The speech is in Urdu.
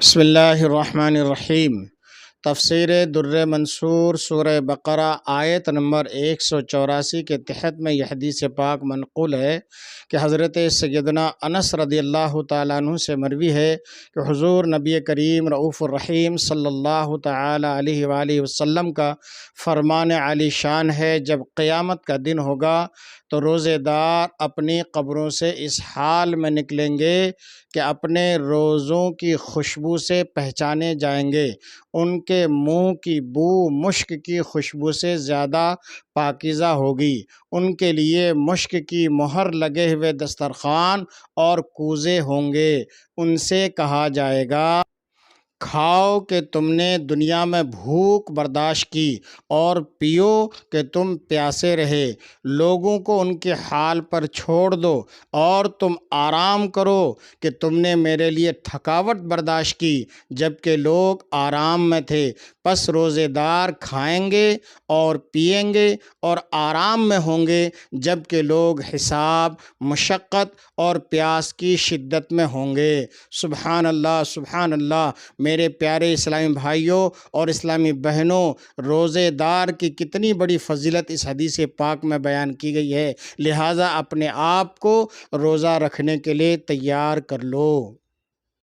بسم اللہ الرحمن الرحیم۔ تفسیر در منصور سورہ بقرہ آیت نمبر 184 کے تحت میں یہ حدیث پاک منقول ہے کہ حضرت سیدنا انس رضی اللہ تعالیٰ عنہ سے مروی ہے کہ حضور نبی کریم رؤوف الرحیم صلی اللہ تعالیٰ علیہ وآلہ وسلم کا فرمان عالی شان ہے، جب قیامت کا دن ہوگا تو روزے دار اپنی قبروں سے اس حال میں نکلیں گے کہ اپنے روزوں کی خوشبو سے پہچانے جائیں گے۔ ان کے منہ کی بو مشک کی خوشبو سے زیادہ پاکیزہ ہوگی۔ ان کے لیے مشک کی مہر لگے ہوئے دسترخوان اور کوزے ہوں گے۔ ان سے کہا جائے گا، کھاؤ کہ تم نے دنیا میں بھوک برداشت کی، اور پیو کہ تم پیاسے رہے۔ لوگوں کو ان کے حال پر چھوڑ دو اور تم آرام کرو کہ تم نے میرے لیے تھکاوٹ برداشت کی جبکہ لوگ آرام میں تھے۔ پس روزے دار کھائیں گے اور پئیں گے اور آرام میں ہوں گے جبکہ لوگ حساب، مشقت اور پیاس کی شدت میں ہوں گے۔ سبحان اللہ، سبحان اللہ۔ میرے پیارے اسلامی بھائیوں اور اسلامی بہنوں، روزے دار کی کتنی بڑی فضیلت اس حدیث پاک میں بیان کی گئی ہے، لہٰذا اپنے آپ کو روزہ رکھنے کے لیے تیار کر لو۔